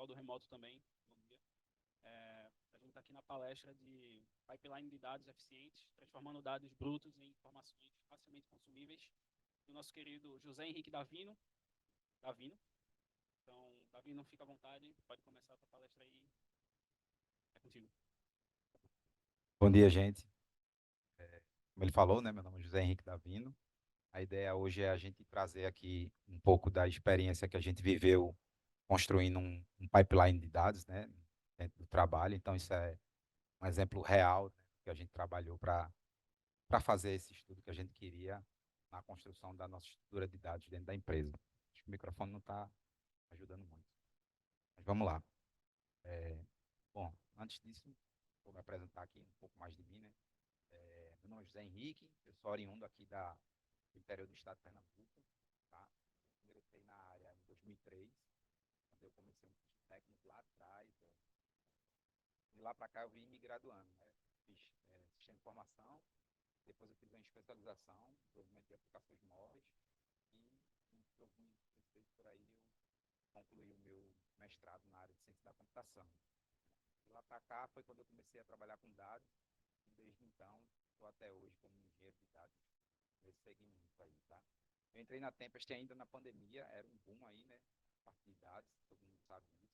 pessoal do remoto também. Bom dia. A gente está aqui na palestra de pipeline de dados eficientes, transformando dados brutos em informações facilmente consumíveis, do nosso querido José Henrique Davino. Então, Davino, fica à vontade, pode começar a sua palestra aí. É contigo. Bom dia, gente. Como ele falou, né? Meu nome é José Henrique Davino. A ideia hoje é a gente trazer aqui um pouco da experiência que a gente viveu construindo um pipeline de dados, né? Dentro do trabalho. Então, isso é um exemplo real, né, que a gente trabalhou para fazer esse estudo que a gente queria na construção da nossa estrutura de dados dentro da empresa. Acho que o microfone não está ajudando muito. Mas vamos lá. Bom, antes disso, vou me apresentar aqui um pouco mais de mim, né? Meu nome é José Henrique, eu sou oriundo aqui do interior do estado de Pernambuco, tá? Ingressei na área em 2003, quando eu comecei um curso técnico lá atrás. De lá para cá eu vim me graduando, né? Fiz sistema de informação, depois eu fiz uma especialização em desenvolvimento de aplicações móveis e eu vim por aí eu concluí o meu mestrado na área de ciência da computação. De lá para cá foi quando eu comecei a trabalhar com dados e desde então estou até hoje como engenheiro de dados nesse segmento aí, tá? Eu entrei na Tempest ainda na pandemia, era um boom aí, né? Parte de dados, todo mundo sabe disso.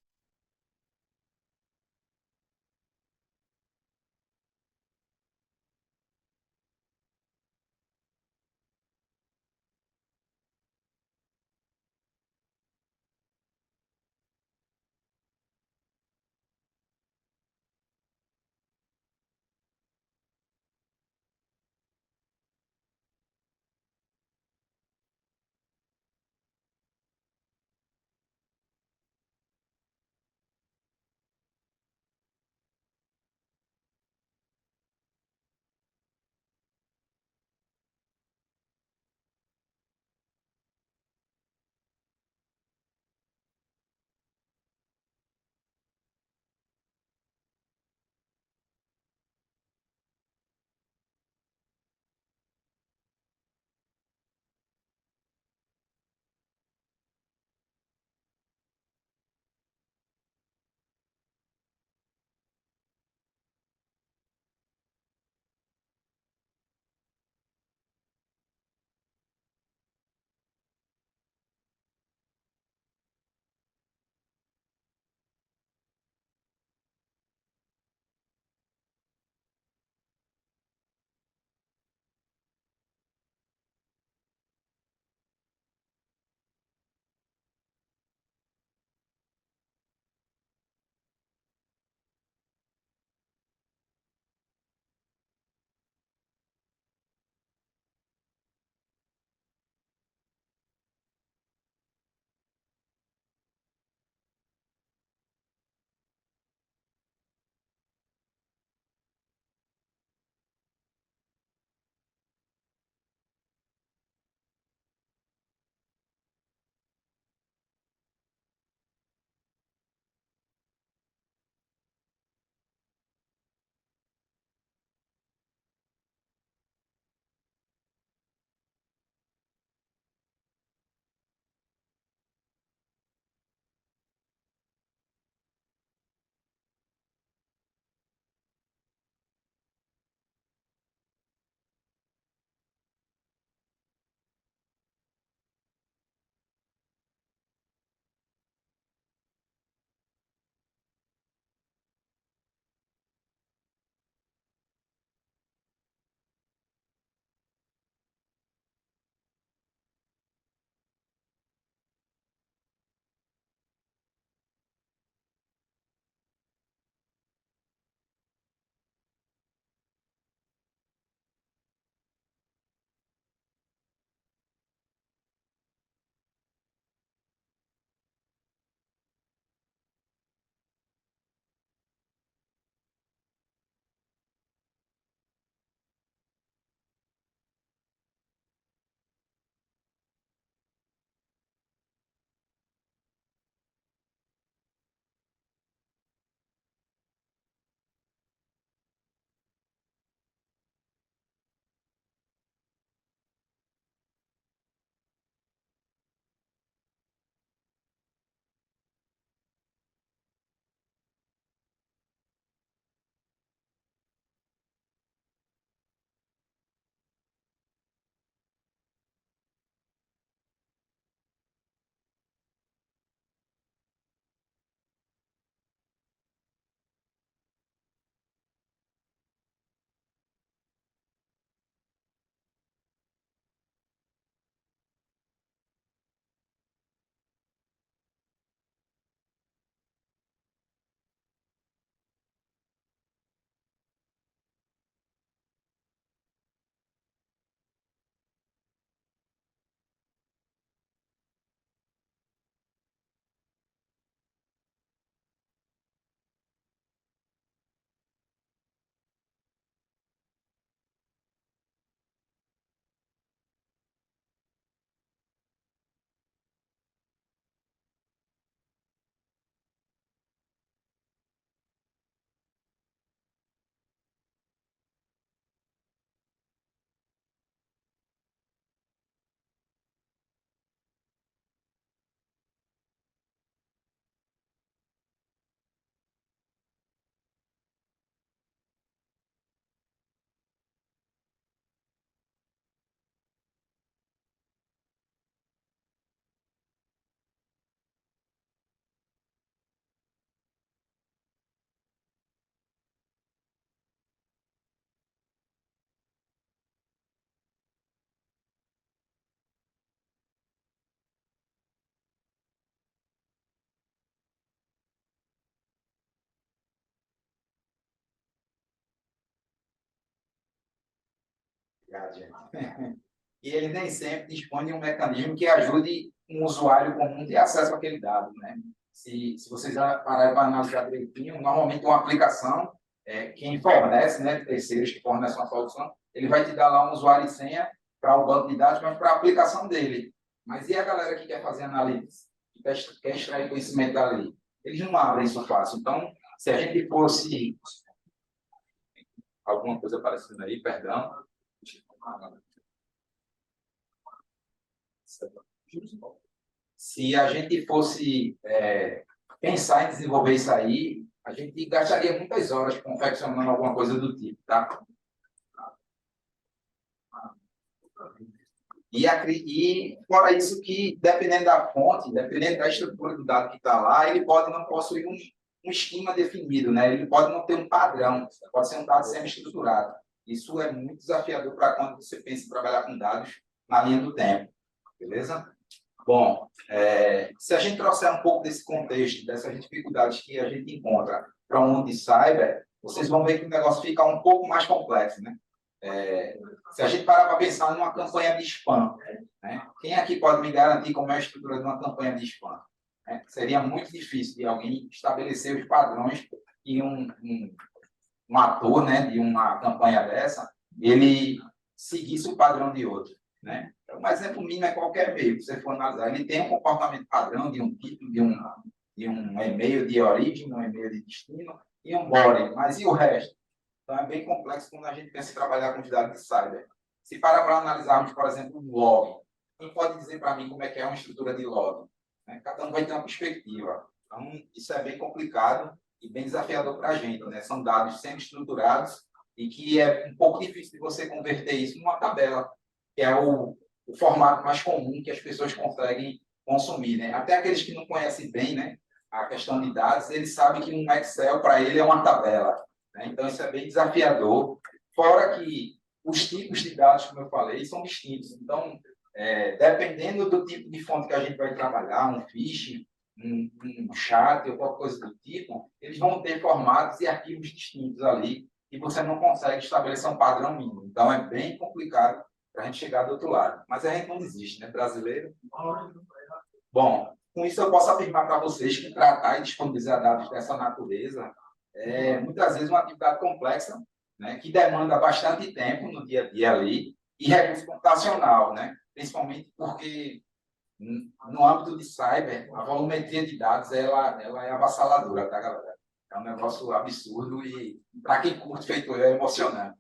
Obrigado, gente. E ele nem sempre dispõe de um mecanismo que ajude um usuário comum a ter acesso àquele dado, né? Se vocês pararem para analisar direitinho, normalmente uma aplicação, quem fornece, né, terceiros que fornecem uma solução, ele vai te dar lá um usuário e senha para o banco de dados, mas para a aplicação dele. Mas e a galera que quer fazer análise, que quer extrair conhecimento dali? Eles não abrem isso fácil. Então, se a gente fosse... Alguma coisa aparecendo aí, perdão. Se a gente fosse pensar em desenvolver isso aí, a gente gastaria muitas horas confeccionando alguma coisa do tipo, tá? E fora isso que, dependendo da fonte, dependendo da estrutura do dado que está lá, ele pode não possuir um esquema definido, né? Ele pode não ter um padrão, pode ser um dado semi-estruturado. Isso é muito desafiador para quando você pensa em trabalhar com dados na linha do tempo, beleza? Bom, se a gente trouxer um pouco desse contexto, dessas dificuldades que a gente encontra para um mundo de cyber, vocês vão ver que o negócio fica um pouco mais complexo, né? Se a gente parar para pensar numa campanha de spam, né? Quem aqui pode me garantir como é a estrutura de uma campanha de spam? Seria muito difícil de alguém estabelecer os padrões e um ator, né, de uma campanha dessa, ele seguisse o padrão de outro, né? Um exemplo mínimo é qualquer e-mail, se você for analisar, ele tem um comportamento padrão de um título, de um e-mail de origem, um e-mail de destino e um body, mas e o resto? Então é bem complexo quando a gente pensa em trabalhar com os dados de cyber. Se parar para analisarmos, por exemplo, um log, quem pode dizer para mim como é que é uma estrutura de log? Cada um vai ter uma perspectiva. Então, isso é bem complicado e bem desafiador para a gente, né? São dados semi-estruturados e que é um pouco difícil de você converter isso numa tabela, que é o formato mais comum que as pessoas conseguem consumir, né? Até aqueles que não conhecem bem, né, a questão de dados, eles sabem que um Excel, para ele, é uma tabela, né? Então, isso é bem desafiador. Fora que os tipos de dados, como eu falei, são distintos. Então, dependendo do tipo de fonte que a gente vai trabalhar, um phishing, um chat ou qualquer coisa do tipo, eles vão ter formatos e arquivos distintos ali e você não consegue estabelecer um padrão mínimo. Então, é bem complicado para a gente chegar do outro lado. Mas a gente não desiste, né? Brasileiro. Bom, com isso eu posso afirmar para vocês que tratar e disponibilizar dados dessa natureza é muitas vezes uma atividade complexa, né, que demanda bastante tempo no dia a dia ali e recurso computacional, né? Principalmente porque no âmbito de cyber, a volumetria de dados ela é avassaladora, tá, galera? É um negócio absurdo e, para quem curte feito eu, é emocionante.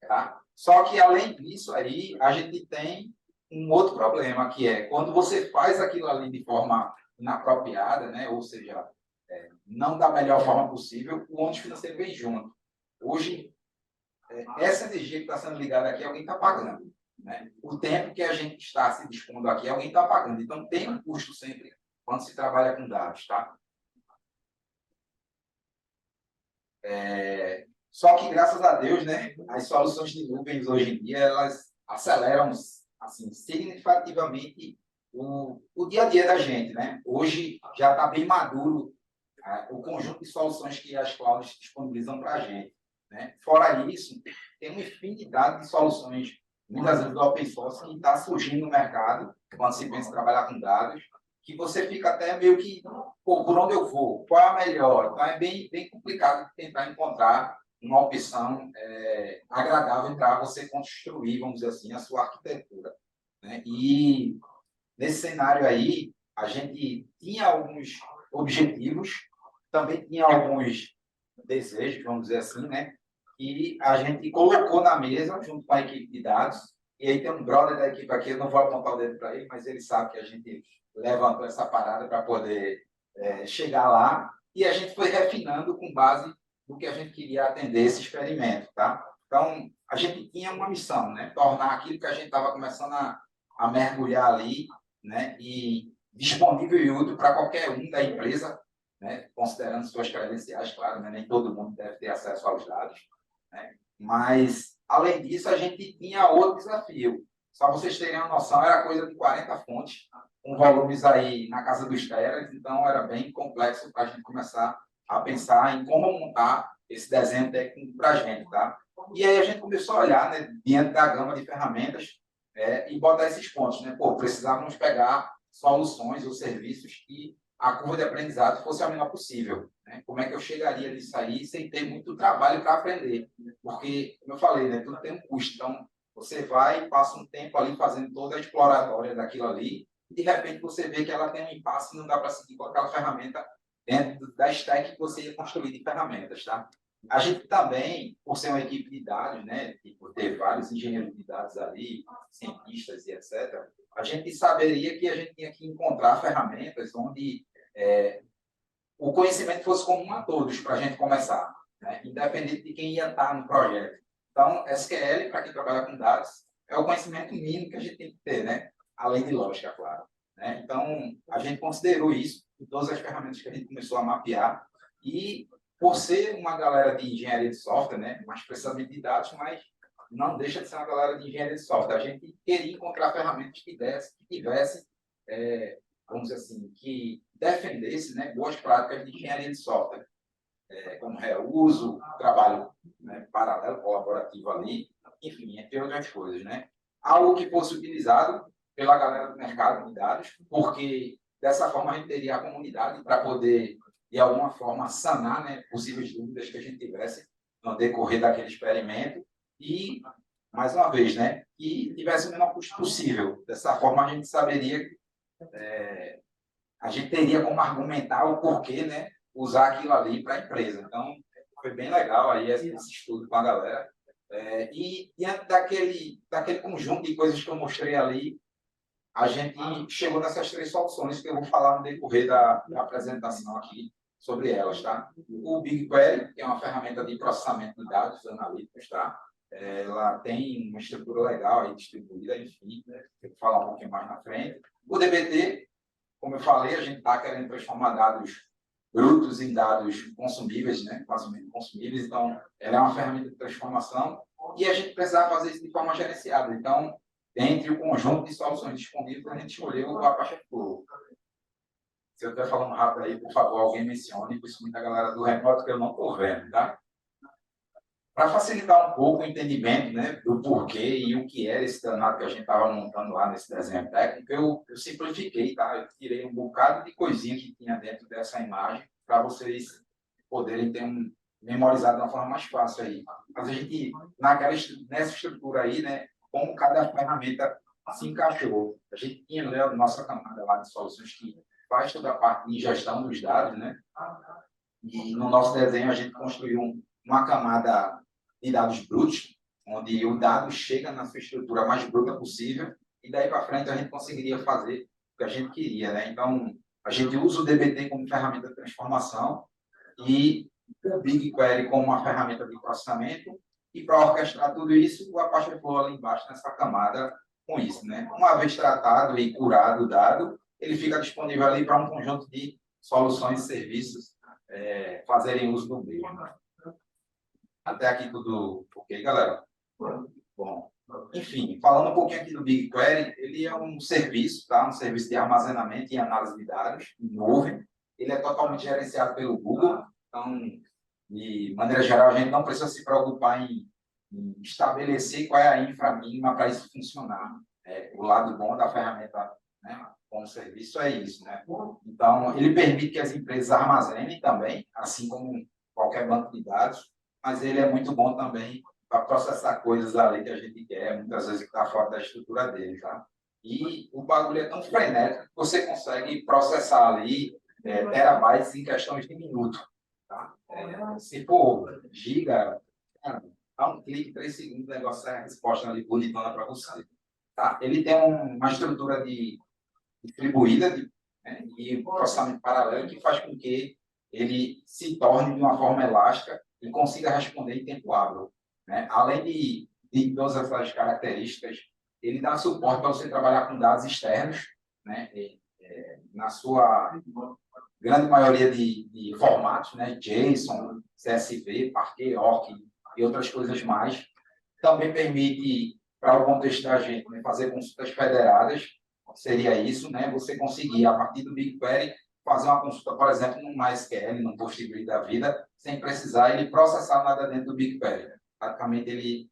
Tá? Só que, além disso, aí, a gente tem um outro problema, que é quando você faz aquilo ali de forma inapropriada, né? Ou seja, não da melhor forma possível, o ônus financeiro vem junto. Hoje, essa energia que está sendo ligada aqui, alguém está pagando. Né? O tempo que a gente está se dispondo aqui, alguém está pagando. Então, tem um custo sempre quando se trabalha com dados. Tá? Só que, graças a Deus, né, as soluções de nuvens hoje em dia, elas aceleram assim, significativamente o dia a dia da gente. Né? Hoje já está bem maduro o conjunto de soluções que as clouds disponibilizam para a gente. Né? Fora isso, tem uma infinidade de soluções, muitas vezes do open source, que está surgindo no mercado, quando se pensa em trabalhar com dados, que você fica até meio que, pô, por onde eu vou? Qual é a melhor? Então, é bem complicado tentar encontrar uma opção agradável para você construir, vamos dizer assim, a sua arquitetura. Né? E, nesse cenário aí, a gente tinha alguns objetivos, também tinha alguns desejos, vamos dizer assim, né? E a gente colocou na mesa, junto com a equipe de dados, e aí tem um brother da equipe aqui, eu não vou apontar o dedo para ele, mas ele sabe que a gente levantou essa parada para poder chegar lá, e a gente foi refinando com base no que a gente queria atender esse experimento, tá? Então, a gente tinha uma missão, né? Tornar aquilo que a gente estava começando a mergulhar ali, né? E disponível e útil para qualquer um da empresa, né? Considerando suas credenciais, claro, né? Nem todo mundo deve ter acesso aos dados, né? Mas, além disso, a gente tinha outro desafio. Só vocês terem uma noção, era coisa de 40 fontes, com volumes aí na casa dos teras, então era bem complexo para a gente começar a pensar em como montar esse desenho técnico para a gente, tá? E aí a gente começou a olhar, né, diante da gama de ferramentas e botar esses pontos, né? Pô, precisávamos pegar soluções ou serviços que a curva de aprendizado fosse a menor possível, né? Como é que eu chegaria nisso aí sem ter muito trabalho para aprender? Porque, como eu falei, né, tudo tem um custo. Então, você vai e passa um tempo ali fazendo toda a exploratória daquilo ali, e de repente você vê que ela tem um impasse e não dá para seguir com aquela ferramenta dentro da stack que você ia construir de ferramentas, tá? A gente também, por ser uma equipe de dados, né, por ter vários engenheiros de dados ali, cientistas e etc., a gente saberia que a gente tinha que encontrar ferramentas onde o conhecimento fosse comum a todos para a gente começar, né, independente de quem ia estar no projeto. Então, SQL, para quem trabalha com dados, é o conhecimento mínimo que a gente tem que ter, né, além de lógica, claro. Né? Então, a gente considerou isso em todas as ferramentas que a gente começou a mapear e por ser uma galera de engenharia de software, né, mais precisamente de dados, mas não deixa de ser uma galera de engenharia de software. A gente queria encontrar ferramentas que tivessem, vamos dizer assim, que defendesse, né, boas práticas de engenharia de software, como reuso, trabalho, né, paralelo, colaborativo ali, enfim, entre outras coisas. Né? Algo que fosse utilizado pela galera do mercado de dados, porque dessa forma a gente teria a comunidade para poder de alguma forma, sanar, né, possíveis dúvidas que a gente tivesse no decorrer daquele experimento e, mais uma vez, né, que tivesse o menor custo possível. Dessa forma, a gente saberia, a gente teria como argumentar o porquê, né, usar aquilo ali para a empresa. Então, foi bem legal aí esse estudo com a galera. E diante daquele conjunto de coisas que eu mostrei ali, a gente chegou nessas 3 soluções que eu vou falar no decorrer da apresentação aqui sobre elas, tá? O BigQuery, que é uma ferramenta de processamento de dados analíticos, tá? Ela tem uma estrutura legal aí distribuída, enfim, né? Eu vou falar um pouquinho mais na frente. O dbt, como eu falei, a gente está querendo transformar dados brutos em dados consumíveis, né? Facilmente consumíveis, então ela é uma ferramenta de transformação e a gente precisava fazer isso de forma gerenciada. Então, dentre o conjunto de soluções disponíveis, a gente escolheu o Apache Flow. Se eu estiver falando rápido aí, por favor, alguém mencione, principalmente a galera do remoto, que eu não estou vendo, tá? Para facilitar um pouco o entendimento, né, do porquê e o que era esse danado que a gente estava montando lá nesse desenho técnico, eu simplifiquei, tá? Eu tirei um bocado de coisinha que tinha dentro dessa imagem para vocês poderem ter memorizado de uma forma mais fácil aí. Mas a gente, nessa estrutura aí, né, como cada ferramenta se encaixou. A gente tinha, né, a nossa camada lá de soluções que faz toda a parte de gestão dos dados, né? E no nosso desenho a gente construiu uma camada de dados brutos, onde o dado chega na sua estrutura mais bruta possível, e daí para frente a gente conseguiria fazer o que a gente queria, né? Então, a gente usa o dbt como ferramenta de transformação e o BigQuery como uma ferramenta de processamento, e para orquestrar tudo isso, o Apache Flow ali embaixo nessa camada com isso, né? Uma vez tratado e curado o dado, ele fica disponível ali para um conjunto de soluções e serviços fazerem uso do mesmo. Até aqui tudo ok, galera? Bom, enfim, falando um pouquinho aqui do BigQuery, ele é um serviço, tá? Um serviço de armazenamento e análise de dados em nuvem. Ele é totalmente gerenciado pelo Google, então, de maneira geral, a gente não precisa se preocupar em estabelecer qual é a infra mínima para isso funcionar. O lado bom da ferramenta, né, como serviço é isso, né? Então, ele permite que as empresas armazenem também, assim como qualquer banco de dados, mas ele é muito bom também para processar coisas ali que a gente quer, muitas vezes que está fora da estrutura dele, tá? E o bagulho é tão frenético que você consegue processar ali terabytes em questões de minutos, tá? Se for giga, cara, dá um clique, 3 segundos, o negócio é a resposta ali bonitona para você. Tá? Ele tem uma estrutura distribuída né, e processamento paralelo que faz com que ele se torne de uma forma elástica e consiga responder em tempo hábil. Né? Além de todas essas características, ele dá suporte para você trabalhar com dados externos, né? Na sua grande maioria de formatos, né? JSON, CSV, Parquet, Orc e outras coisas mais. Também permite, para o contexto da gente, né, fazer consultas federadas, seria isso, né? Você conseguir, a partir do BigQuery, fazer uma consulta, por exemplo, no MySQL, no PostgreSQL da vida, sem precisar ele processar nada dentro do BigQuery. Praticamente ele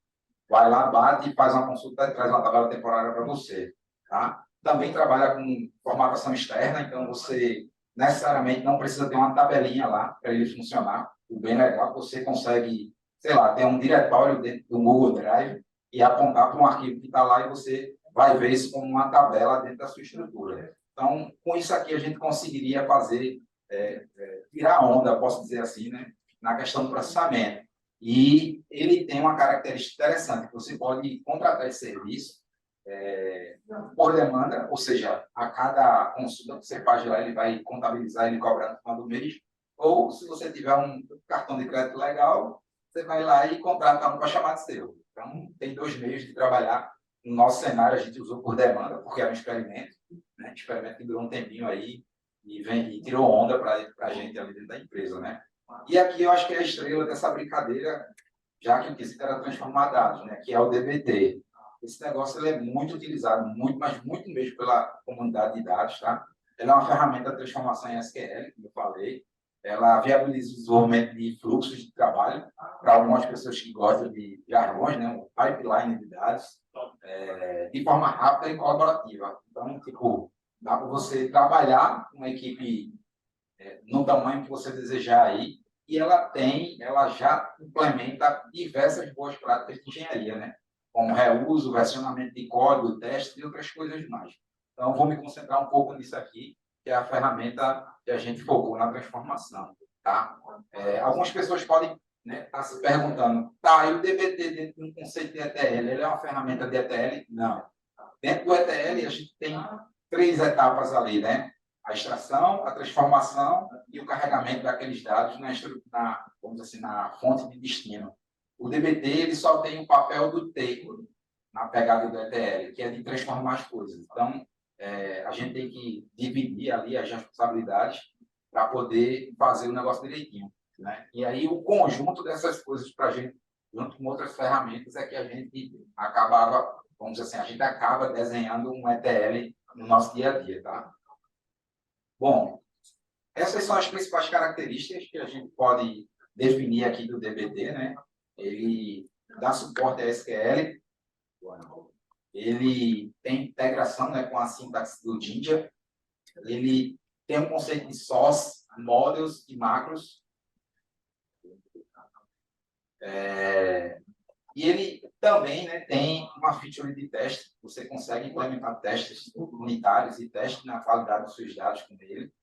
vai lá, bate e faz uma consulta e traz uma tabela temporária para você. Tá? Também trabalha com formatação externa, então você necessariamente não precisa ter uma tabelinha lá para ele funcionar. O bem legal, você consegue, sei lá, ter um diretório dentro do Google Drive e apontar para um arquivo que está lá e você vai ver isso como uma tabela dentro da sua estrutura. Então, com isso aqui, a gente conseguiria fazer, tirar a onda, posso dizer assim, né, na questão do processamento. E ele tem uma característica interessante, que você pode contratar esse serviço por demanda, ou seja, a cada consulta que você faz lá, ele vai contabilizar, ele cobrar no final do mês, ou se você tiver um cartão de crédito legal, você vai lá e contrata um para chamar de seu. Então, tem 2 meios de trabalhar. No nosso cenário, a gente usou por demanda, porque era um experimento, né? Experimento que durou um tempinho aí e tirou onda para a gente ali dentro da empresa, né? E aqui eu acho que é a estrela dessa brincadeira, já que o quesito era transformar dados, né? Que é o DBT. Esse negócio ele é muito utilizado, muito, mas muito mesmo pela comunidade de dados, tá? Ela é uma ferramenta de transformação em SQL, como eu falei. Ela viabiliza o desenvolvimento de fluxos de trabalho para algumas pessoas que gostam de jargões, né? Um pipeline de dados, de forma rápida e colaborativa. Então, tipo, dá para você trabalhar com uma equipe no tamanho que você desejar aí, e ela já implementa diversas boas práticas de engenharia, né? Como reuso, versionamento de código, teste e outras coisas mais. Então, vou me concentrar um pouco nisso aqui, que é a ferramenta que a gente focou na transformação. Tá? Algumas pessoas podem estar se perguntando, tá, e o DBT dentro de um conceito de ETL, ele é uma ferramenta de ETL? Não. Dentro do ETL, a gente tem 3 etapas ali, né? A extração, a transformação e o carregamento daqueles dados vamos dizer assim, na fonte de destino. O DBT ele só tem o papel do T na pegada do ETL, que é de transformar as coisas. Então, a gente tem que dividir ali as responsabilidades para poder fazer o negócio direitinho. Né? E aí, o conjunto dessas coisas para a gente, junto com outras ferramentas, é que a gente vamos dizer assim, a gente acaba desenhando um ETL no nosso dia a dia. Tá? Bom, essas são as principais características que a gente pode definir aqui do DBT, né? Ele dá suporte a SQL, ele tem integração, né, com a sintaxe do Jinja, ele tem um conceito de source, models e macros, e ele também, né, tem uma feature de teste, você consegue implementar testes unitários e testes na qualidade dos seus dados com ele.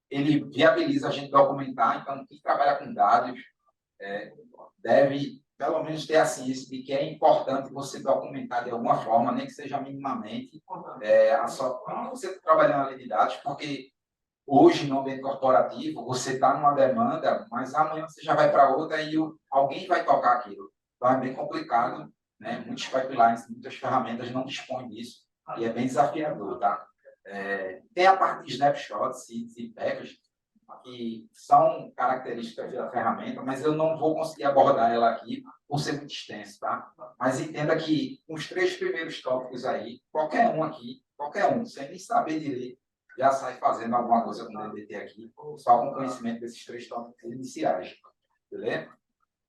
Ele viabiliza a gente documentar, então quem trabalha com dados deve pelo menos ter a ciência de que é importante você documentar de alguma forma, nem que seja minimamente, quando você está trabalhando na área de dados, porque hoje no ambiente corporativo você está numa demanda, mas amanhã você já vai para outra e alguém vai tocar aquilo. Então é bem complicado, né? Muitos pipelines, muitas ferramentas não dispõem disso e é bem desafiador, tá? Tem a parte de snapshots e packages, que são características da ferramenta, mas eu não vou conseguir abordar ela aqui por ser muito extenso, tá? Mas entenda que os 3 primeiros tópicos aí, qualquer um, sem nem saber direito, já sai fazendo alguma coisa com o DBT aqui, só com conhecimento desses 3 tópicos iniciais, beleza?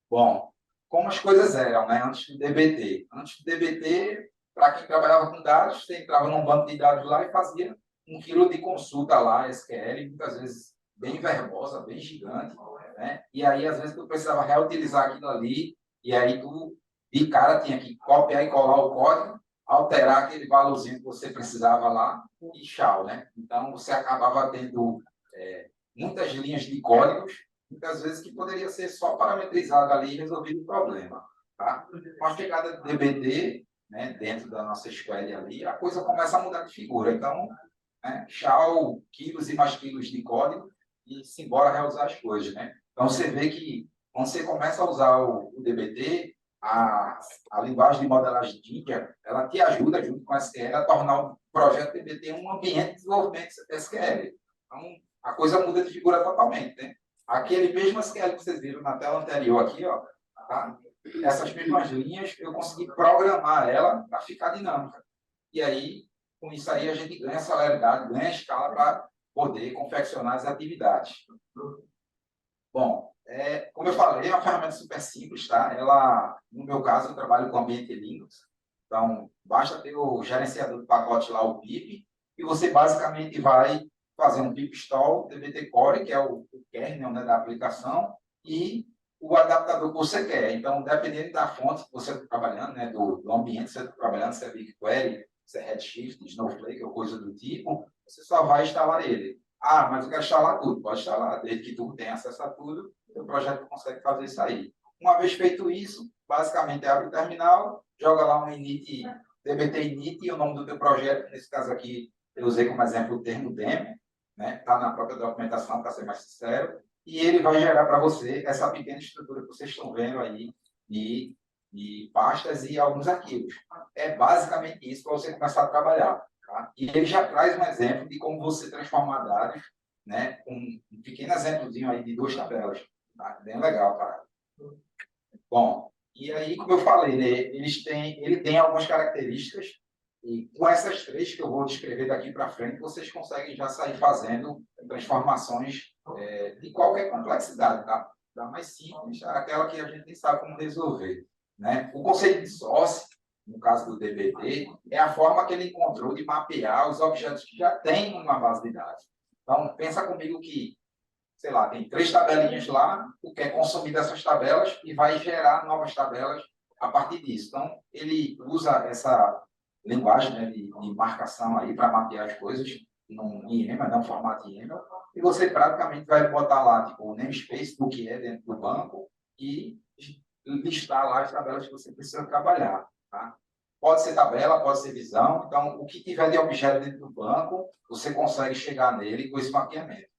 Bom, como as coisas eram, né, antes do DBT? Antes do DBT, para quem trabalhava com dados, você entrava num banco de dados lá e fazia 1 quilo de consulta lá, SQL, muitas vezes bem verbosa, bem gigante, né? E aí, às vezes, tu precisava reutilizar aquilo ali, e aí tu, de cara, tinha que copiar e colar o código, alterar aquele valorzinho que você precisava lá, e tchau, né? Então, você acabava tendo muitas linhas de códigos, muitas vezes que poderia ser só parametrizado ali e resolvido o problema. Tá? Com a chegada do DBT, né, dentro da nossa squad ali, a coisa começa a mudar de figura. Então, tchau, quilos e mais quilos de código e se embora reusar as coisas. Né? Então, você vê que quando você começa a usar o DBT, a linguagem de modelagem Jinja, ela te ajuda, junto com a SQL, a tornar o projeto DBT um ambiente de desenvolvimento SQL. Então, a coisa muda de figura totalmente. Né? Aquele mesmo SQL que vocês viram na tela anterior aqui, ó, tá? Essas mesmas linhas, eu consegui programar ela para ficar dinâmica. E aí, com isso aí, a gente ganha celeridade, ganha escala para poder confeccionar as atividades. Bom, como eu falei, é uma ferramenta super simples, tá? Ela, no meu caso, eu trabalho com ambiente Linux, então basta ter o gerenciador do pacote lá, o pip, e você basicamente vai fazer um pip install dbt core, que é o kernel, né, da aplicação, e o adaptador que você quer. Então, dependendo da fonte que você está trabalhando, né, do ambiente que você está trabalhando, se é BigQuery, se é Redshift, Snowflake ou coisa do tipo, você só vai instalar ele. Ah, mas eu quero instalar tudo. Pode instalar, desde que tu tenha acesso a tudo, o projeto consegue fazer isso aí. Uma vez feito isso, basicamente abre o terminal, joga lá um init, dbt init e o nome do teu projeto, nesse caso aqui, eu usei como exemplo o termo demo, né? Está na própria documentação, para ser mais sincero, e ele vai gerar para você essa pequena estrutura que vocês estão vendo aí de pastas e alguns arquivos. É basicamente isso para você começar a trabalhar. Tá? E ele já traz um exemplo de como você transformar dados, né? Um pequeno exemplozinho aí de 2 tabelas. Tá? Bem legal, cara. Bom, e aí, como eu falei, né, ele tem algumas características, e com essas 3 que eu vou descrever daqui para frente, vocês conseguem já sair fazendo transformações de qualquer complexidade, tá? Da mais simples àquela que a gente nem sabe como resolver. Né? O conceito de source, no caso do DBT, é a forma que ele encontrou de mapear os objetos que já tem uma base de dados. Então, pensa comigo que, sei lá, tem 3 tabelinhas lá, tu quer consumir dessas tabelas e vai gerar novas tabelas a partir disso. Então, ele usa essa linguagem, né, de marcação aí para mapear as coisas em YAML, não formato YAML, e você praticamente vai botar lá tipo, o namespace do que é dentro do banco e listar lá as tabelas que você precisa trabalhar. Tá? Pode ser tabela, pode ser visão. Então, o que tiver de objeto dentro do banco, você consegue chegar nele com esse mapeamento.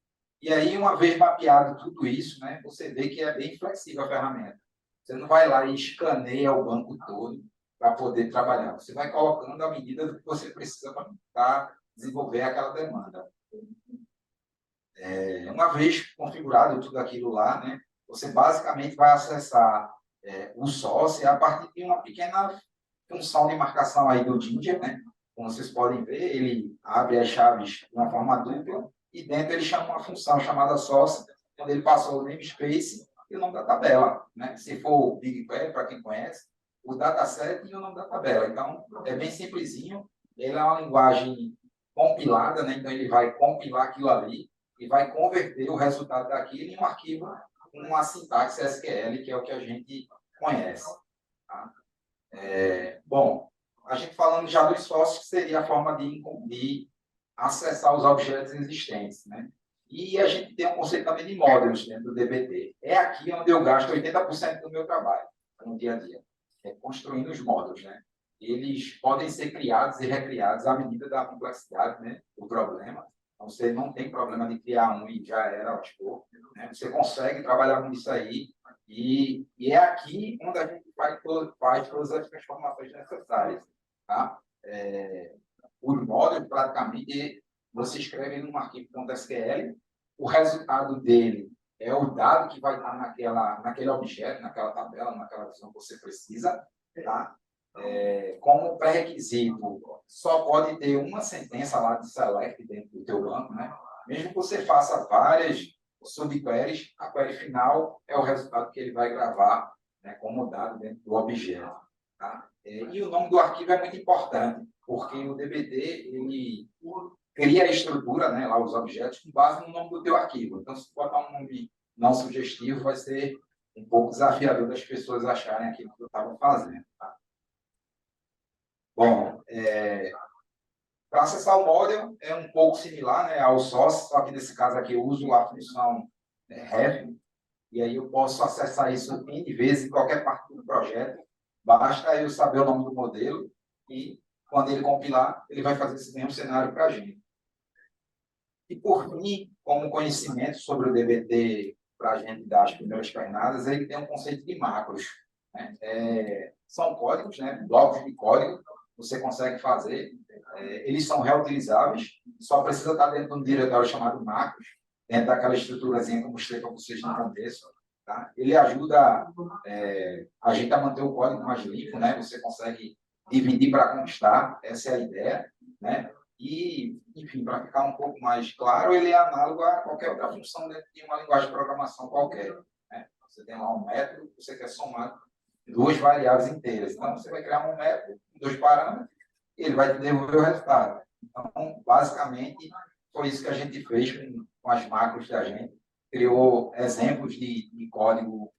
E aí, uma vez mapeado tudo isso, né, você vê que é bem flexível a ferramenta. Você não vai lá e escaneia o banco todo para poder trabalhar. Você vai colocando à medida do que você precisa para desenvolver aquela demanda. Uma vez configurado tudo aquilo lá, né, você basicamente vai acessar o source a partir de uma pequena função de marcação aí do Ginger, né? Como vocês podem ver, ele abre as chaves de uma forma dupla e dentro ele chama uma função chamada source, onde ele passou o namespace e o nome da tabela. Né? Se for o BigQuery, para quem conhece, o dataset e o nome da tabela. Então, é bem simplesinho. Ele é uma linguagem compilada, né? Então ele vai compilar aquilo ali e vai converter o resultado daquilo em um arquivo com uma sintaxe SQL, que é o que a gente conhece. Tá? Bom, a gente falando já dos sócios, que seria a forma de acessar os objetos existentes, né? E a gente tem um conceito também de módulos dentro do DBT. É aqui onde eu gasto 80% do meu trabalho, no dia a dia, construindo os módulos, né? Eles podem ser criados e recriados à medida da complexidade, né? Do problema. Então, você não tem problema de criar um e já era, tipo, né? Você consegue trabalhar com isso aí e é aqui onde a gente faz todas as transformações necessárias. Tá? Os módulos, praticamente, você escreve num arquivo.sql, o resultado dele é o dado que vai estar naquele objeto, naquela tabela, naquela visão que você precisa. Tá? Como pré-requisito, só pode ter uma sentença lá de select dentro do teu banco, né? Mesmo que você faça várias subqueries, a query final é o resultado que ele vai gravar, né, como dado dentro do objeto. Tá? E o nome do arquivo é muito importante, porque o DBT ele cria a estrutura, né, lá os objetos, com base no nome do teu arquivo. Então, se botar um nome não sugestivo, vai ser um pouco desafiador das pessoas acharem aquilo que eu estava fazendo. Tá? Bom, para acessar o model é um pouco similar, né, ao source, só que nesse caso aqui eu uso a função ref, e aí eu posso acessar isso N vezes em qualquer parte do projeto. Basta eu saber o nome do modelo e, quando ele compilar, ele vai fazer esse mesmo cenário para a gente. E, por fim, como conhecimento sobre o DBT para a gente dar as primeiras pernadas, ele tem um conceito de macros. Né? São códigos, né? Blocos de código, você consegue fazer. Eles são reutilizáveis, só precisa estar dentro de um diretório chamado macros, dentro daquela estruturazinha que eu mostrei para vocês no começo. Tá? Ele ajuda a gente a manter o código mais limpo, né? Você consegue dividir para constar, essa é a ideia, né? E, enfim, para ficar um pouco mais claro, ele é análogo a qualquer outra função dentro de uma linguagem de programação qualquer, né? Você tem lá um método, você quer somar duas variáveis inteiras. Então, você vai criar um método, dois parâmetros, e ele vai te devolver o resultado. Então, basicamente, foi isso que a gente fez com as macros da gente. Criou exemplos de código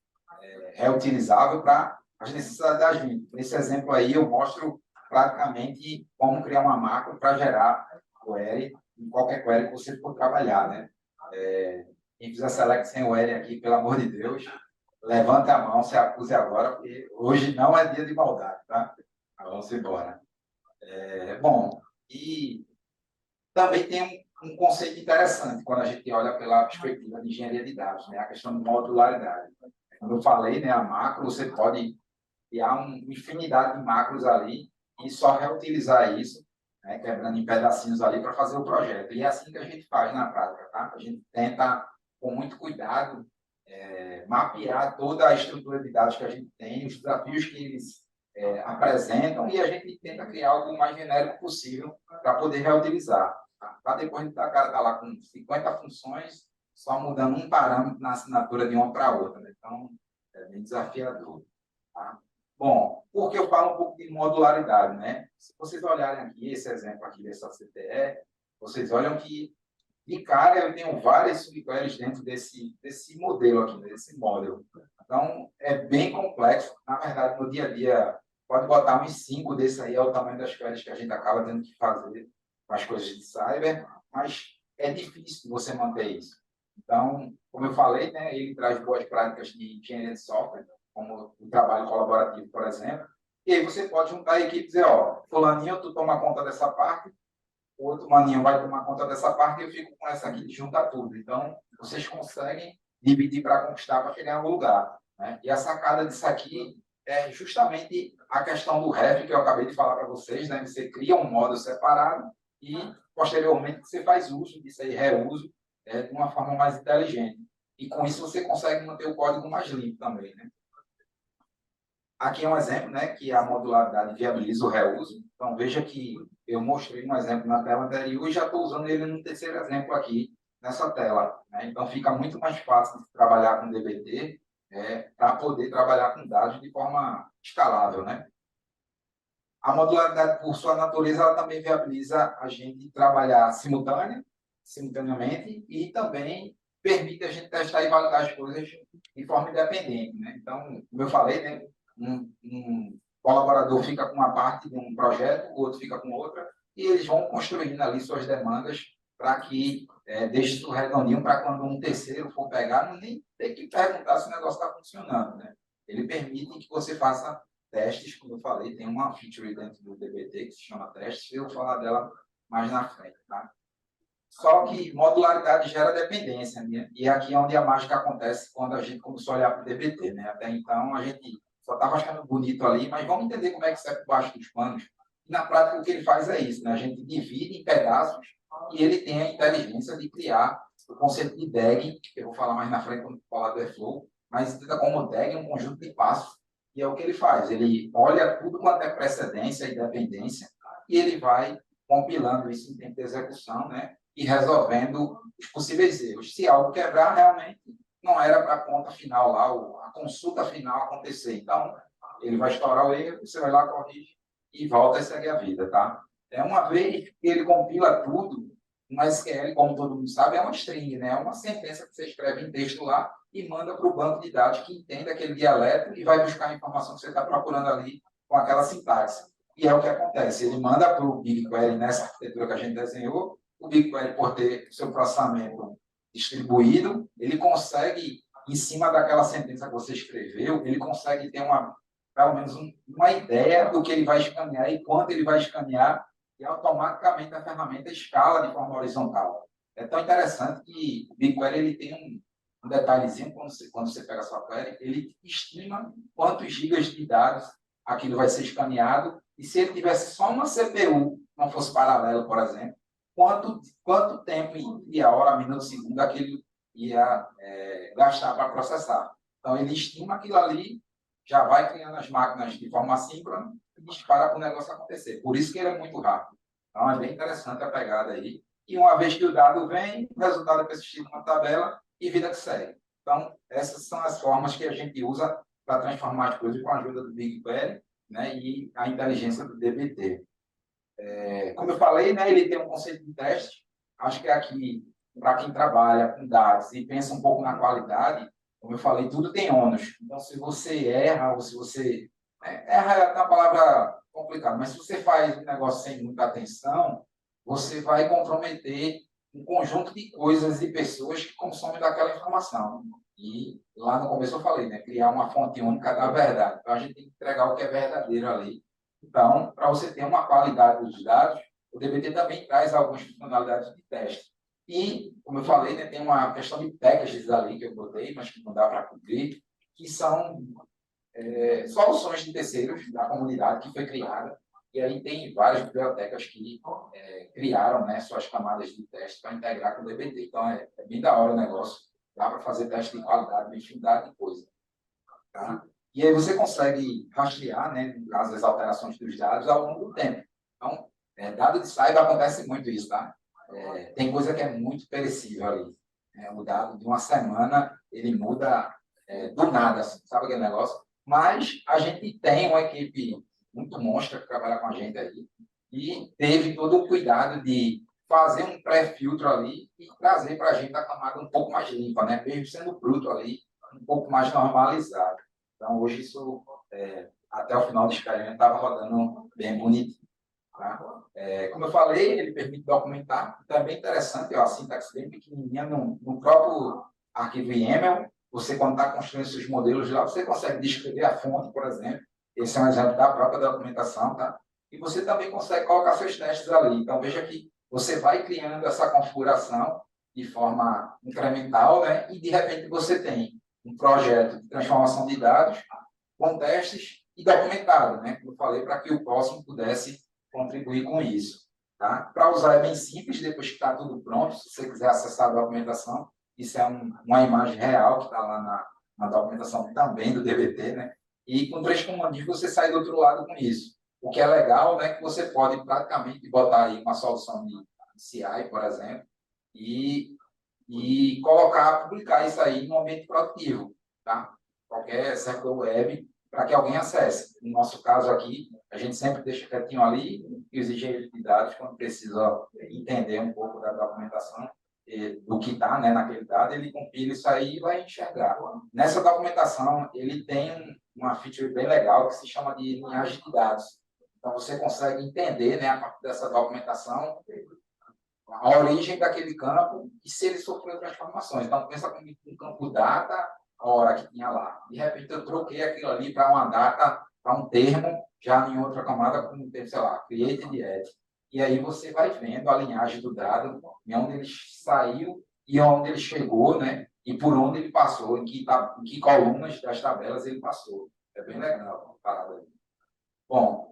reutilizável para as necessidades da gente. Nesse exemplo aí, eu mostro praticamente como criar uma macro para gerar query em qualquer query que você for trabalhar, né? Quem fizer select sem query aqui, pelo amor de Deus, levante a mão, se acuse agora, porque hoje não é dia de maldade, tá? Vamos embora. Bom, e também tem um conceito interessante quando a gente olha pela perspectiva de engenharia de dados, né? A questão de modularidade. Como eu falei, né, a macro, você pode criar uma infinidade de macros ali e só reutilizar isso, né, quebrando em pedacinhos ali para fazer o projeto. E é assim que a gente faz na prática, tá? A gente tenta, com muito cuidado, mapear toda a estrutura de dados que a gente tem, os desafios que eles apresentam, e a gente tenta criar algo mais genérico possível para poder reutilizar. Para depois o cara estar lá com 50 funções, só mudando um parâmetro na assinatura de uma para outra. Né? Então, é bem desafiador. Tá? Bom, porque eu falo um pouco de modularidade, né? Se vocês olharem aqui, esse exemplo aqui dessa CTE, vocês olham que, de cara, eu tenho várias subqueries dentro desse modelo aqui, desse modelo. Então, é bem complexo. Na verdade, no dia a dia, pode botar uns 5 desse aí, é o tamanho das queries que a gente acaba tendo que fazer com as coisas de cyber, mas é difícil você manter isso. Então, como eu falei, né, ele traz boas práticas de engenharia de software, como o trabalho colaborativo, por exemplo, e aí você pode juntar a equipe e dizer, ó, fulaninho, tu toma conta dessa parte, o outro maninho vai tomar conta dessa parte e eu fico com essa aqui de juntar tudo. Então, vocês conseguem dividir para conquistar para chegar em algum lugar. Né? E a sacada disso aqui é justamente a questão do ref que eu acabei de falar para vocês. Né? Você cria um módulo separado e, posteriormente, você faz uso disso aí, reuso, de uma forma mais inteligente. E, com isso, você consegue manter o código mais limpo também. Né? Aqui é um exemplo, né, que a modularidade viabiliza o reuso. Então, veja que eu mostrei um exemplo na tela anterior e já estou usando ele no terceiro exemplo aqui nessa tela. Né? Então, fica muito mais fácil de trabalhar com DBT para poder trabalhar com dados de forma escalável. Né? A modularidade, por sua natureza, ela também viabiliza a gente trabalhar simultaneamente e também permite a gente testar e validar as coisas de forma independente. Né? Então, como eu falei, né, um colaborador fica com uma parte de um projeto, o outro fica com outra, e eles vão construindo ali suas demandas para que deixe tudo redondinho para quando um terceiro for pegar, não nem ter que perguntar se o negócio está funcionando. Né? Ele permite que você faça testes, como eu falei, tem uma feature dentro do DBT que se chama testes, eu vou falar dela mais na frente. Tá? Só que modularidade gera dependência, né? E aqui é onde a mágica acontece quando a gente começou a olhar para o DBT. Né? Até então, a gente só estava achando bonito ali, mas vamos entender como é que sai por baixo dos panos. E, na prática, o que ele faz é isso, né? A gente divide em pedaços e ele tem a inteligência de criar o conceito de DAG, que eu vou falar mais na frente quando falar do Airflow, mas entenda como DAG é um conjunto de passos, e é o que ele faz. Ele olha tudo quanto é precedência e dependência, e ele vai compilando isso em tempo de execução, né? E resolvendo os possíveis erros. Se algo quebrar, realmente não era para a conta final lá, a consulta final acontecer. Então, ele vai estourar o erro, você vai lá, corrige e volta e segue a vida, tá? Uma vez que ele compila tudo, uma SQL, como todo mundo sabe, é uma string, né? É uma sentença que você escreve em texto lá e manda para o banco de dados que entende aquele dialeto e vai buscar a informação que você está procurando ali com aquela sintaxe. E é o que acontece. Ele manda para o BigQuery nessa arquitetura que a gente desenhou, o BigQuery, por ter seu processamento distribuído, ele consegue, em cima daquela sentença que você escreveu, ele consegue ter pelo menos uma ideia do que ele vai escanear e quanto ele vai escanear, e automaticamente a ferramenta escala de forma horizontal. É tão interessante que o BigQuery ele tem um detalhezinho, quando você pega a sua query, ele estima quantos gigas de dados aquilo vai ser escaneado, e se ele tivesse só uma CPU, não fosse paralelo, por exemplo, quanto tempo, dia, hora, minuto, segundo, aquilo ia gastar para processar. Então, ele estima aquilo ali, já vai criando as máquinas de forma assíncrona e dispara para o negócio acontecer. Por isso que ele é muito rápido. Então, é bem interessante a pegada aí. E uma vez que o dado vem, o resultado é persistido numa tabela e vida que segue. Então, essas são as formas que a gente usa para transformar as coisas com a ajuda do BigQuery, né, e a inteligência do dbt. Como eu falei, né, ele tem um conceito de teste. Acho que aqui, para quem trabalha com dados e pensa um pouco na qualidade, como eu falei, tudo tem ônus. Então, se você erra ou se você... erra é uma palavra complicada, mas se você faz um negócio sem muita atenção, você vai comprometer um conjunto de coisas e pessoas que consomem daquela informação. E lá no começo eu falei, né, criar uma fonte única da verdade. Então, a gente tem que entregar o que é verdadeiro ali. Então, para você ter uma qualidade dos dados, o DBT também traz algumas funcionalidades de teste. E, como eu falei, né, tem uma questão de packages ali que eu botei, mas que não dá para cumprir, que são soluções de terceiros da comunidade que foi criada. E aí tem várias bibliotecas que criaram, né, suas camadas de teste para integrar com o DBT. Então, é bem da hora o negócio. Dá para fazer teste de qualidade, de infinidade de coisa. Tá? E aí você consegue rastrear, né, no caso, as alterações dos dados ao longo do tempo. Então, dado de cyber acontece muito isso, tá? Tem coisa que é muito perecível ali. O dado de uma semana, ele muda do nada, assim, sabe aquele negócio? Mas a gente tem uma equipe muito monstra que trabalha com a gente aí e teve todo o cuidado de fazer um pré-filtro ali e trazer para a gente a camada um pouco mais limpa, né? Mesmo sendo bruto ali, um pouco mais normalizado. Então, hoje, isso, até o final do experimento, estava rodando bem bonitinho. Tá? Como eu falei, ele permite documentar. Então, é bem interessante, ó, a sintaxe bem pequenininha no próprio arquivo YAML. Você, quando está construindo seus modelos lá, você consegue descrever a fonte, por exemplo. Esse é um exemplo da própria documentação. Tá? E você também consegue colocar seus testes ali. Então, veja que você vai criando essa configuração de forma incremental, né? E, de repente, você tem um projeto de transformação de dados com testes e documentado, né? Como eu falei, para que o próximo pudesse contribuir com isso. Tá? Para usar é bem simples, depois que está tudo pronto, se você quiser acessar a documentação, isso é uma imagem real que está lá na documentação também do DBT, né? E com 3 comandos você sai do outro lado com isso. O que é legal, né, que você pode praticamente botar aí uma solução de CI, por exemplo, e colocar, publicar isso aí no ambiente produtivo, tá? Qualquer servidor web, para que alguém acesse. No nosso caso aqui, a gente sempre deixa quietinho ali, e os engenheiros de dados, quando precisa entender um pouco da documentação, do que está, né, naquele dado, ele compila isso aí e vai enxergar. Nessa documentação, ele tem uma feature bem legal que se chama de linhagem de dados. Então, você consegue entender, né, a partir dessa documentação, a origem daquele campo e se ele sofreu transformações. Então, pensa comigo um campo data, a hora que tinha lá. De repente, eu troquei aquilo ali para uma data, para um termo, já em outra camada, como, sei lá, created at. E aí você vai vendo a linhagem do dado, em onde ele saiu e onde ele chegou, né? E por onde ele passou, em que colunas das tabelas ele passou. É bem legal a parada aí. Bom,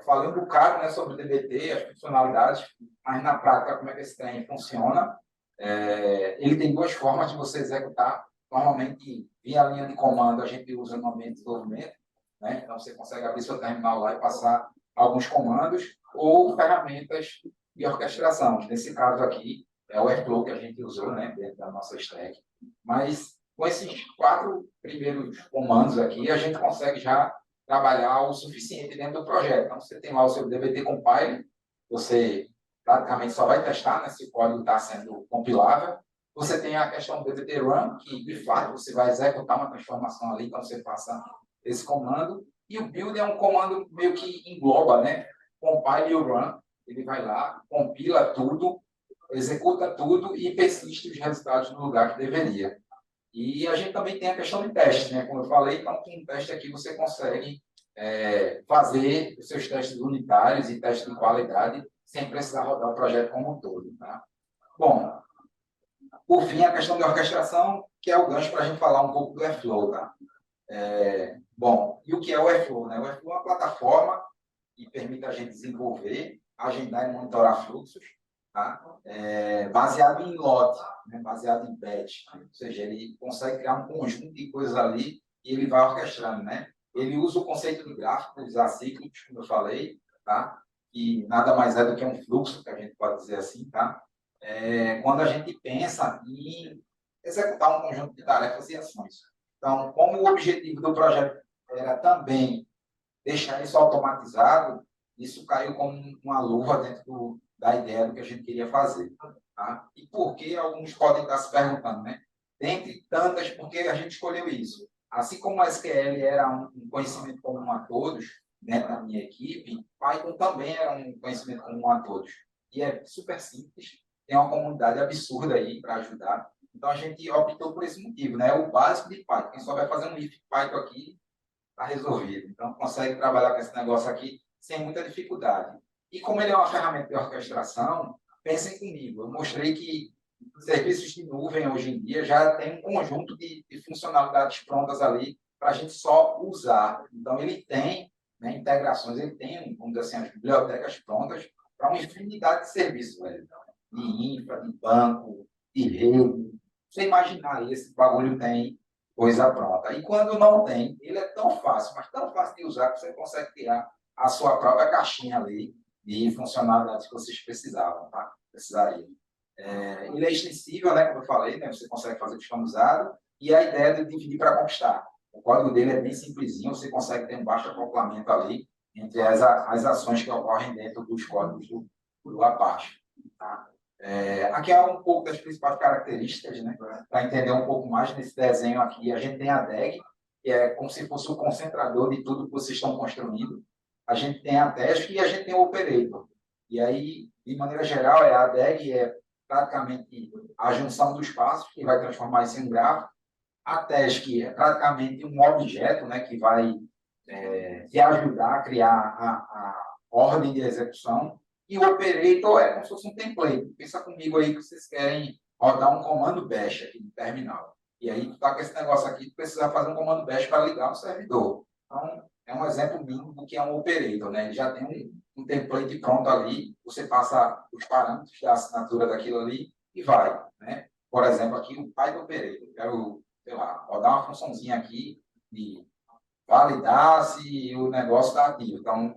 falei um bocado, né, sobre o DBT, as funcionalidades, mas na prática, como é que esse trem funciona? Ele tem 2 formas de você executar. Normalmente, via linha de comando, a gente usa no ambiente de desenvolvimento, né? Então, você consegue abrir seu terminal lá e passar alguns comandos, ou ferramentas de orquestração. Nesse caso aqui, é o Airflow que a gente usou, né, dentro da nossa stack. Mas, com esses 4 primeiros comandos aqui, a gente consegue já trabalhar o suficiente dentro do projeto. Então, você tem lá o seu DBT Compile, você praticamente só vai testar, né, se o código está sendo compilável. Você tem a questão do DBT Run, que, de fato, você vai executar uma transformação ali, então você passa esse comando. E o build é um comando meio que engloba, né? Compile e o run. Ele vai lá, compila tudo, executa tudo e persiste os resultados no lugar que deveria. E a gente também tem a questão de teste, né? Como eu falei, então, com um teste aqui você consegue fazer os seus testes unitários e testes de qualidade sem precisar rodar o projeto como um todo. Tá? Bom, por fim, a questão de orquestração, que é o gancho para a gente falar um pouco do Airflow. Tá? Bom, e o que é o Airflow? Né? O Airflow é uma plataforma que permite a gente desenvolver, agendar e monitorar fluxos, tá? Baseado em lote, né? Baseado em batch. Ou seja, ele consegue criar um conjunto de coisas ali e ele vai orquestrando. Né? Ele usa o conceito de gráfico, os acíclicos, como eu falei, tá? que nada mais é do que um fluxo, que a gente pode dizer assim, tá? Quando a gente pensa em executar um conjunto de tarefas e ações. Então, como o objetivo do projeto era também deixar isso automatizado, isso caiu como uma luva dentro da ideia do que a gente queria fazer. Tá? E por que alguns podem estar se perguntando, né? Dentre tantas, por que a gente escolheu isso? Assim como a SQL era um conhecimento comum a todos, dentro da minha equipe, Python também era um conhecimento comum a todos. E é super simples, tem uma comunidade absurda aí para ajudar. Então, a gente optou por esse motivo, né? O básico de Python. Quem só vai fazer um if Python aqui, está resolvido. Então, consegue trabalhar com esse negócio aqui sem muita dificuldade. E como ele é uma ferramenta de orquestração, pensem comigo, eu mostrei que serviços de nuvem hoje em dia já tem um conjunto de funcionalidades prontas ali para a gente só usar. Então, ele tem, né, integrações, ele tem, vamos dizer assim, as bibliotecas prontas para uma infinidade de serviços, velho. De infra, de banco, de rede. Você imaginar aí, esse bagulho tem coisa pronta. E quando não tem, ele é tão fácil, mas tão fácil de usar que você consegue criar a sua própria caixinha ali de funcionalidades que vocês precisavam, tá? Precisariam. Ele é extensível, né? Como eu falei, né? Você consegue fazer customizado e a ideia é de dividir para conquistar. O código dele é bem simplesinho, você consegue ter um baixo acoplamento ali entre as ações que ocorrem dentro dos códigos do Apache. Tá? Aqui é um pouco das principais características, né? Para entender um pouco mais nesse desenho aqui, a gente tem a DAG, que é como se fosse o concentrador de tudo que vocês estão construindo. A gente tem a task e a gente tem o operator. E aí, de maneira geral, a DAG é praticamente a junção dos passos, que vai transformar isso em um gráfico. A task é praticamente um objeto, né, que vai te ajudar a criar a ordem de execução. E o operator é como se fosse um template. Pensa comigo aí que vocês querem rodar um comando bash aqui no terminal. E aí, tu está com esse negócio aqui, tu precisa fazer um comando bash para ligar no servidor. Então, é um exemplo mínimo do que é um operator, né? Ele já tem um template pronto ali, você passa os parâmetros da assinatura daquilo ali e vai, né? Por exemplo, aqui o Python Operator. Quero, sei lá, rodar uma funçãozinha aqui de validar se o negócio está ativo. Então,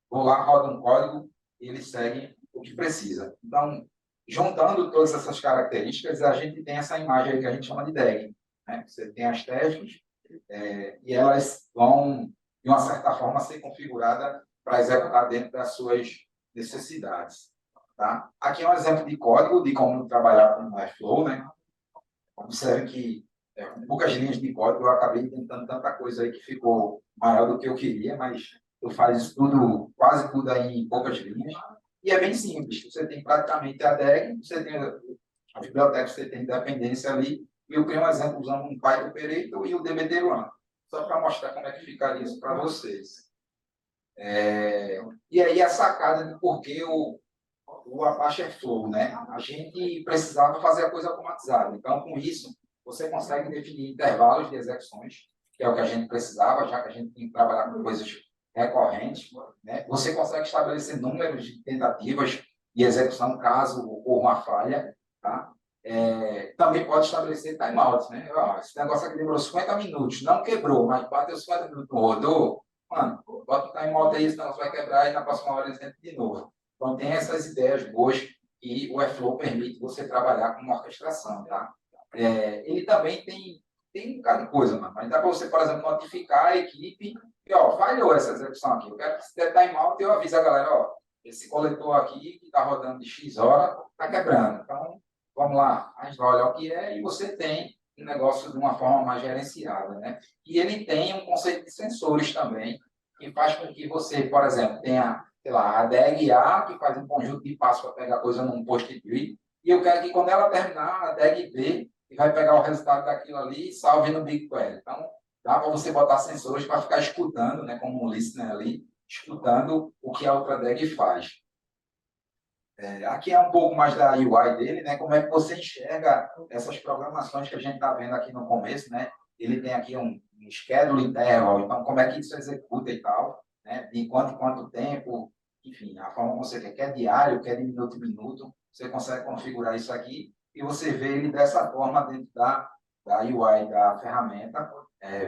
vou lá, roda um código e ele segue o que precisa. Então, juntando todas essas características, a gente tem essa imagem aí que a gente chama de DAG. Né? Você tem as tasks e elas vão, de uma certa forma, ser configuradas para executar dentro das suas necessidades. Tá? Aqui é um exemplo de código de como trabalhar com o Airflow. Né? Observe que com poucas linhas de código eu acabei tentando tanta coisa aí que ficou maior do que eu queria, mas eu faço isso tudo, quase tudo aí em poucas linhas. E é bem simples. Você tem praticamente a DAG, você tem a biblioteca, você tem dependência ali. E eu criei um exemplo usando um Python Operator e o DBT-Run, só para mostrar como é que ficaria isso para vocês. E aí a sacada de por que o Apache Airflow, né? A gente precisava fazer a coisa automatizada. Então, com isso, você consegue definir intervalos de execuções, que é o que a gente precisava, já que a gente tem que trabalhar com coisas recorrentes. Né? Você consegue estabelecer números de tentativas de execução caso ocorra uma falha. Tá? Também pode estabelecer timeouts. Né? Esse negócio aqui demorou 50 minutos, não quebrou, mas bateu 50 minutos, rodou. Mano, bota o timeout aí, senão você vai quebrar e na próxima hora ele entra de novo. Então, tem essas ideias boas que o Airflow permite você trabalhar com uma orquestração. Tá? Ele também tem um bocado de coisa, mano. Mas dá para você, por exemplo, notificar a equipe e, falhou essa execução aqui. Eu quero que se der timeout, eu aviso a galera, esse coletor aqui que está rodando de X hora está quebrando. Então, vamos lá, a gente vai olhar o que é e você tem um negócio de uma forma mais gerenciada, né? E ele tem um conceito de sensores também, que faz com que você, por exemplo, tenha, sei lá, a DAG A, que faz um conjunto de passos para pegar coisa num post-it, e eu quero que quando ela terminar, a DAG B, que vai pegar o resultado daquilo ali e salve no BigQuery. Então, dá para você botar sensores para ficar escutando, né, como um listener ali, escutando o que a outra DAG faz. Aqui é um pouco mais da UI dele, né? Como é que você enxerga essas programações que a gente está vendo aqui no começo, né? Ele tem aqui um schedule interval, então como é que isso executa e tal, né? De quanto em quanto tempo, enfim, a forma como você quer diário, quer de minuto em minuto, você consegue configurar isso aqui e você vê ele dessa forma dentro da UI da ferramenta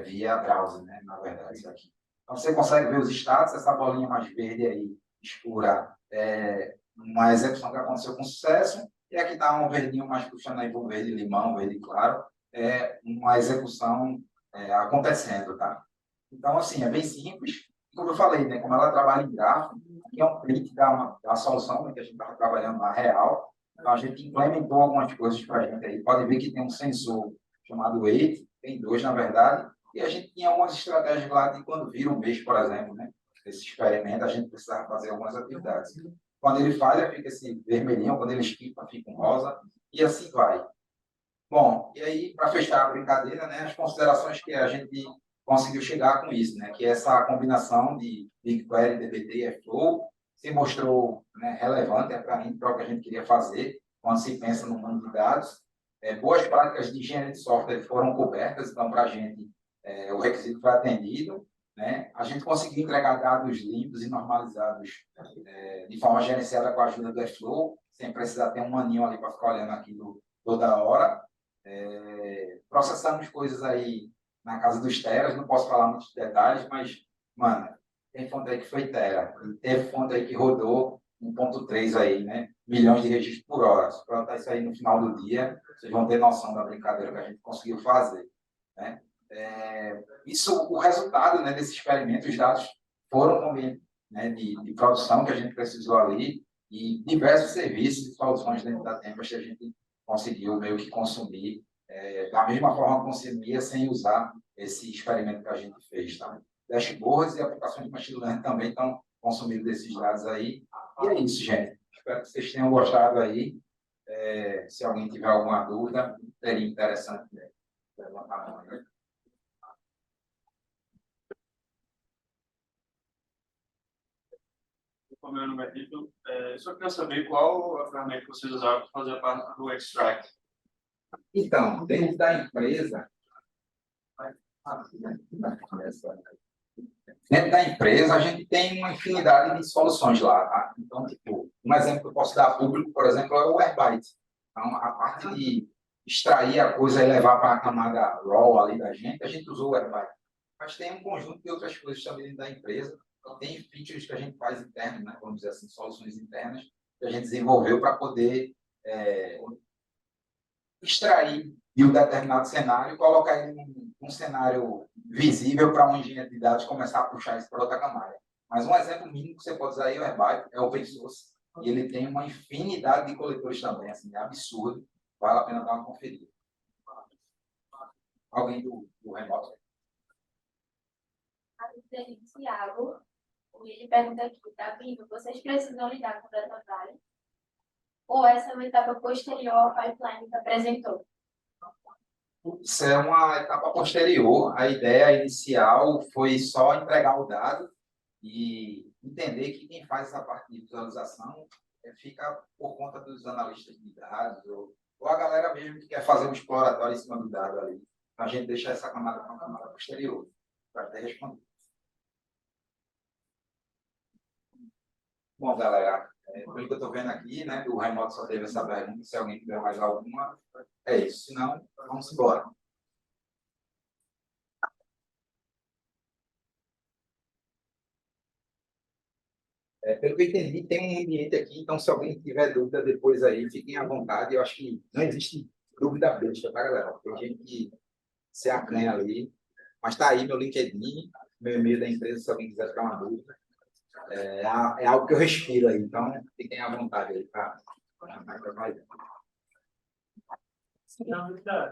via browser, né? Na verdade, isso aqui. Então você consegue ver os status, essa bolinha mais verde aí escura uma execução que aconteceu com sucesso, e aqui está um verdinho mais puxando aí para um verde limão, um verde claro, uma execução acontecendo, tá? Então, assim, é bem simples. Como eu falei, né, como ela trabalha em gráfico, aqui é um print da solução, né, que a gente estava trabalhando na real. Então, a gente implementou algumas coisas para a gente aí. Pode ver que tem um sensor chamado Weight, tem dois, na verdade, e a gente tinha algumas estratégias lá de quando vira um mês, por exemplo, né? Esse experimento, a gente precisava fazer algumas atividades. Quando ele falha, fica esse vermelhinho, quando ele esquipa, fica um rosa, e assim vai. Bom, e aí, para fechar a brincadeira, né, as considerações que a gente conseguiu chegar com isso, né, que essa combinação de BigQuery, dbt e Airflow se mostrou, né, relevante para mim, para o que a gente queria fazer, quando se pensa no mundo de dados. Boas práticas de engenharia de software foram cobertas, então, para a gente, o requisito foi atendido, né? A gente conseguiu entregar dados limpos e normalizados de forma gerenciada com a ajuda do Airflow, sem precisar ter um maninho ali para ficar olhando aquilo toda hora. Processamos coisas aí na casa dos teras, não posso falar muitos detalhes, mas, mano, tem fonte aí que foi tera, e teve fonte aí que rodou 1.3 aí, né? Milhões de registros por hora. Se plantar isso aí no final do dia, vocês vão ter noção da brincadeira que a gente conseguiu fazer, né? Isso, o resultado, né, desse experimento, os dados foram também, né, de produção que a gente precisou ali, e diversos serviços e soluções dentro da Tempest que a gente conseguiu meio que consumir da mesma forma que consumia sem usar esse experimento que a gente fez. Tá? Dashboards e aplicações de machine learning também estão consumindo desses dados aí. E é isso, gente. Espero que vocês tenham gostado aí. Se alguém tiver alguma dúvida, seria interessante levantar a mão. Né? Meu nome é Vitor. Só queria saber qual a ferramenta que vocês usaram para fazer a parte do extract. Então, dentro da empresa, a gente tem uma infinidade de soluções lá. Tá? Então, tipo, um exemplo que eu posso dar público, por exemplo, é o Airbyte. Então, a parte de extrair a coisa e levar para a camada RAW ali da gente, a gente usou o Airbyte. Mas tem um conjunto de outras coisas também dentro da empresa. Então, tem features que a gente faz internos, né? Vamos dizer assim, soluções internas, que a gente desenvolveu para poder extrair de um determinado cenário e colocar ele num cenário visível para um engenheiro de dados começar a puxar isso para outra camada. Mas um exemplo mínimo que você pode usar aí é o Airbyte, é open source, e ele tem uma infinidade de coletores também, assim, é absurdo, vale a pena dar uma conferida. Alguém do remoto? A dele, Thiago, ele pergunta aqui, tá vindo, vocês precisam lidar com data vale? Ou essa é uma etapa posterior ao pipeline que apresentou? Isso é uma etapa posterior. A ideia inicial foi só entregar o dado e entender que quem faz essa parte de visualização fica por conta dos analistas de dados ou a galera mesmo que quer fazer um exploratório em cima do dado ali. Então, a gente deixa essa camada para uma camada posterior, para até responder. Bom, galera, pelo que eu estou vendo aqui, né, o remoto só teve essa pergunta, se alguém tiver mais alguma, é isso. Se não, vamos embora. Pelo que eu entendi, tem um ambiente aqui, então se alguém tiver dúvida depois aí, fiquem à vontade. Eu acho que não existe dúvida besta, tá, galera? Tem gente que se acanha ali, mas está aí meu LinkedIn, meu e-mail da empresa, se alguém quiser ficar uma dúvida. É algo que eu respiro aí, então fiquem à vontade aí para mais.